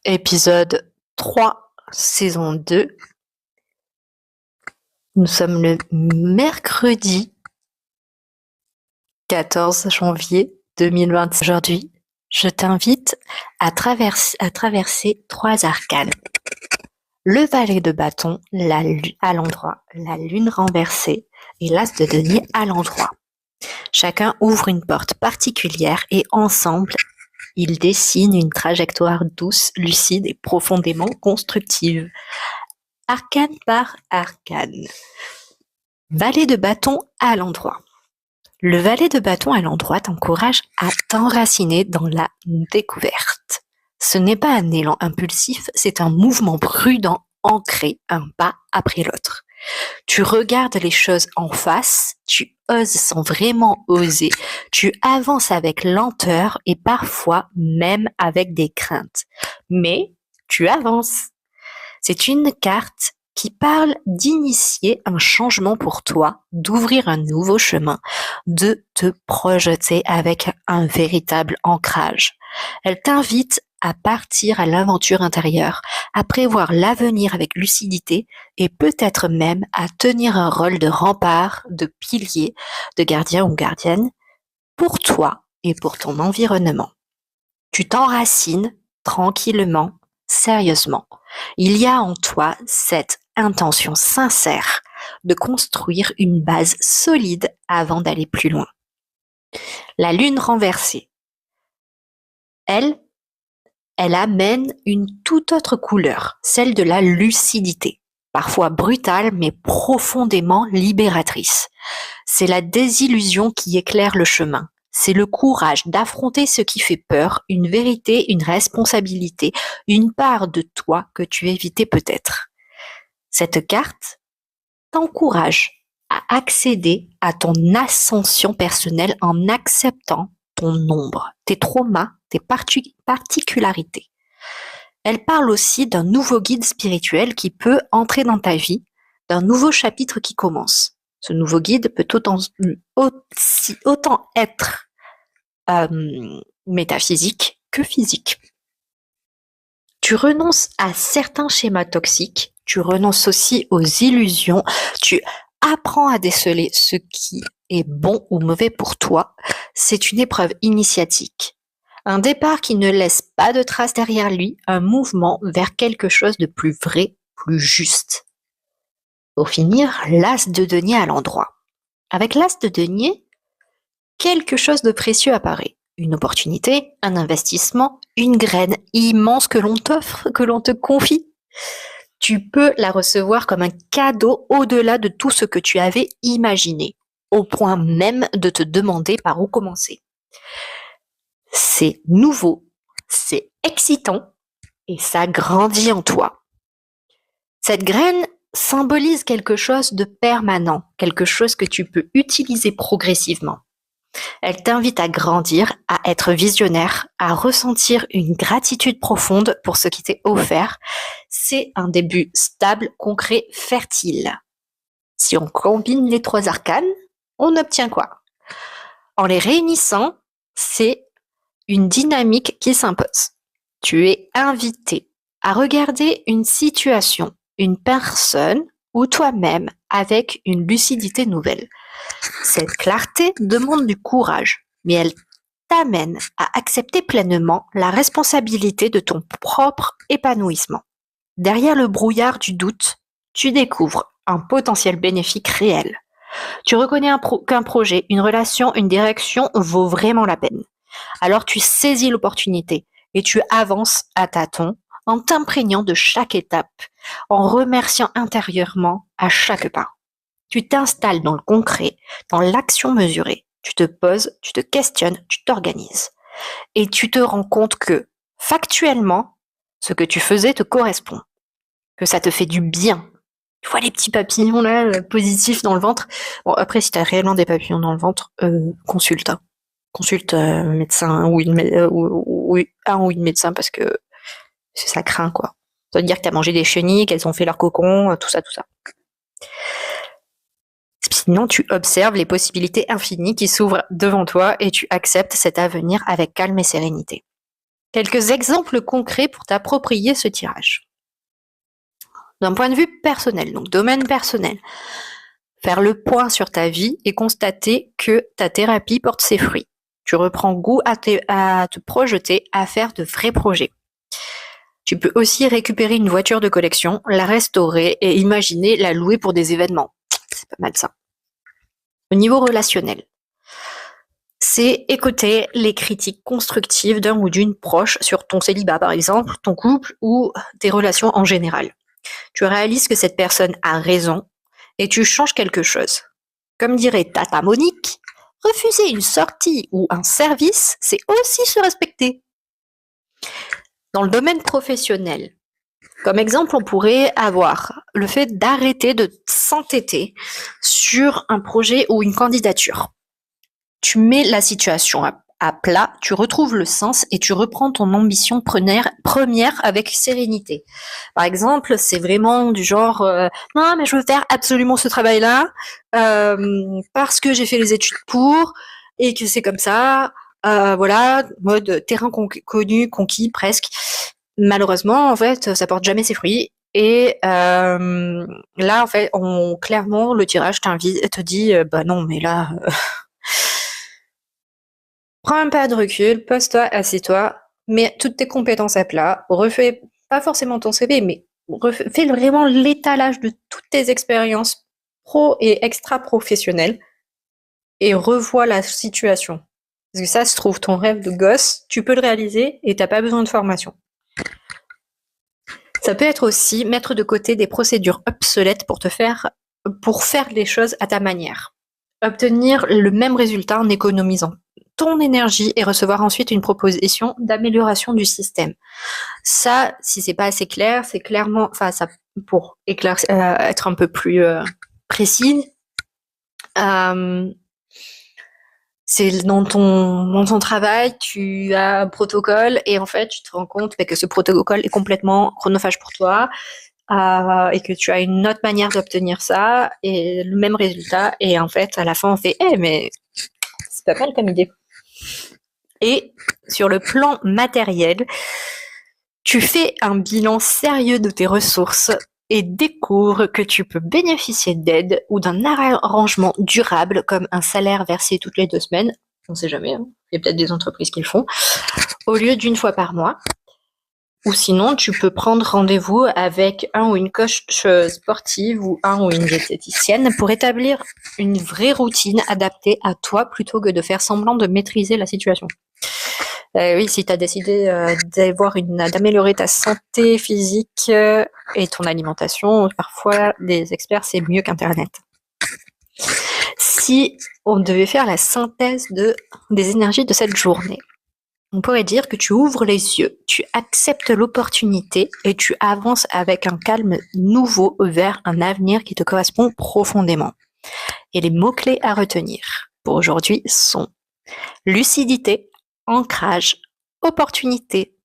Épisode 3, saison 2. Nous sommes le mercredi 14 janvier 2020. Aujourd'hui, je t'invite à traverser 3 arcanes. Le valet de bâton à l'endroit, la lune renversée et l'as de denier à l'endroit. Chacun ouvre une porte particulière et ensemble, ils dessinent une trajectoire douce, lucide et profondément constructive. Arcane par arcane. Valet de bâton à l'endroit. Le valet de bâton à l'endroit t'encourage à t'enraciner dans la découverte. Ce n'est pas un élan impulsif, c'est un mouvement prudent, ancré, un pas après l'autre. Tu regardes les choses en face, tu oses sans vraiment oser, tu avances avec lenteur et parfois même avec des craintes. Mais tu avances. C'est une carte qui parle d'initier un changement pour toi, d'ouvrir un nouveau chemin, de te projeter avec un véritable ancrage. Elle t'invite à partir à l'aventure intérieure, à prévoir l'avenir avec lucidité et peut-être même à tenir un rôle de rempart, de pilier, de gardien ou gardienne pour toi et pour ton environnement. Tu t'enracines tranquillement, sérieusement. Il y a en toi cette intention sincère de construire une base solide avant d'aller plus loin. La lune renversée, elle amène une toute autre couleur, celle de la lucidité, parfois brutale mais profondément libératrice. C'est la désillusion qui éclaire le chemin. C'est le courage d'affronter ce qui fait peur, une vérité, une responsabilité, une part de toi que tu évitais peut-être. Cette carte t'encourage à accéder à ton ascension personnelle en acceptant ton ombre, tes traumas, tes particularités. Elle parle aussi d'un nouveau guide spirituel qui peut entrer dans ta vie, d'un nouveau chapitre qui commence. Ce nouveau guide peut autant être métaphysique que physique. Tu renonces à certains schémas toxiques, tu renonces aussi aux illusions, tu apprends à déceler ce qui est bon ou mauvais pour toi. C'est une épreuve initiatique. Un départ qui ne laisse pas de traces derrière lui, un mouvement vers quelque chose de plus vrai, plus juste. Pour finir, l'as de denier à l'endroit. Avec l'as de denier, quelque chose de précieux apparaît. Une opportunité, un investissement, une graine immense que l'on t'offre, que l'on te confie. Tu peux la recevoir comme un cadeau au-delà de tout ce que tu avais imaginé, au point même de te demander par où commencer. C'est nouveau, c'est excitant et ça grandit en toi. Cette graine symbolise quelque chose de permanent, quelque chose que tu peux utiliser progressivement. Elle t'invite à grandir, à être visionnaire, à ressentir une gratitude profonde pour ce qui t'est offert. C'est un début stable, concret, fertile. Si on combine les 3 arcanes, on obtient quoi? En les réunissant, c'est une dynamique qui s'impose. Tu es invité à regarder une situation, une personne ou toi-même avec une lucidité nouvelle. Cette clarté demande du courage, mais elle t'amène à accepter pleinement la responsabilité de ton propre épanouissement. Derrière le brouillard du doute, tu découvres un potentiel bénéfique réel. Tu reconnais qu'un projet, une relation, une direction vaut vraiment la peine. Alors tu saisis l'opportunité et tu avances à tâtons en t'imprégnant de chaque étape, en remerciant intérieurement à chaque pas. Tu t'installes dans le concret, dans l'action mesurée. Tu te poses, tu te questionnes, tu t'organises. Et tu te rends compte que, factuellement, ce que tu faisais te correspond. Que ça te fait du bien. Tu vois les petits papillons là, positifs dans le ventre. Bon, après, si tu as réellement des papillons dans le ventre, consulte. Hein. Consulte un médecin ou un ou une médecin parce que ça craint, quoi. Ça veut dire que tu as mangé des chenilles, qu'elles ont fait leur cocon, tout ça, tout ça. Sinon, tu observes les possibilités infinies qui s'ouvrent devant toi et tu acceptes cet avenir avec calme et sérénité. Quelques exemples concrets pour t'approprier ce tirage. D'un point de vue personnel, donc domaine personnel, faire le point sur ta vie et constater que ta thérapie porte ses fruits. Tu reprends goût à te projeter, à faire de vrais projets. Tu peux aussi récupérer une voiture de collection, la restaurer et imaginer la louer pour des événements. C'est pas mal ça. Au niveau relationnel, c'est écouter les critiques constructives d'un ou d'une proche sur ton célibat par exemple, ton couple ou tes relations en général. Tu réalises que cette personne a raison et tu changes quelque chose. Comme dirait Tata Monique, refuser une sortie ou un service, c'est aussi se respecter. Dans le domaine professionnel, comme exemple, on pourrait avoir le fait d'arrêter de s'entêter sur un projet ou une candidature. Tu mets la situation à plat, tu retrouves le sens et tu reprends ton ambition première avec sérénité. Par exemple, c'est vraiment du genre non mais je veux faire absolument ce travail-là parce que j'ai fait les études pour et que c'est comme ça. Voilà, mode terrain connu, conquis presque. Malheureusement, en fait, ça porte jamais ses fruits. Et là, en fait, clairement, le tirage te dit, bah non, mais là, prends un pas de recul, pose-toi, assieds-toi, mets toutes tes compétences à plat, refais pas forcément ton CV, mais fais vraiment l'étalage de toutes tes expériences pro et extra-professionnelles et revois la situation. Parce que ça se trouve, ton rêve de gosse, tu peux le réaliser et t'as pas besoin de formation. Ça peut être aussi mettre de côté des procédures obsolètes pour faire les choses à ta manière. Obtenir le même résultat en économisant ton énergie et recevoir ensuite une proposition d'amélioration du système. Ça, si c'est pas assez clair, c'est clairement, ça pour être un peu plus précise. C'est dans ton travail, tu as un protocole et en fait, tu te rends compte que ce protocole est complètement chronophage pour toi et que tu as une autre manière d'obtenir ça et le même résultat. Et en fait, à la fin, on fait « mais c'est pas mal comme idée ». Et sur le plan matériel, tu fais un bilan sérieux de tes ressources et découvre que tu peux bénéficier d'aide ou d'un arrangement durable comme un salaire versé toutes les 2 semaines, on sait jamais, hein. Il y a peut-être des entreprises qui le font, au lieu d'une fois par mois. Ou sinon, tu peux prendre rendez-vous avec un ou une coach sportive ou un ou une diététicienne pour établir une vraie routine adaptée à toi plutôt que de faire semblant de maîtriser la situation. Oui, si tu as décidé d'améliorer ta santé physique et ton alimentation, parfois les experts, c'est mieux qu'Internet. Si on devait faire la synthèse des énergies de cette journée, on pourrait dire que tu ouvres les yeux, tu acceptes l'opportunité et tu avances avec un calme nouveau vers un avenir qui te correspond profondément. Et les mots-clés à retenir pour aujourd'hui sont lucidité, ancrage, opportunité,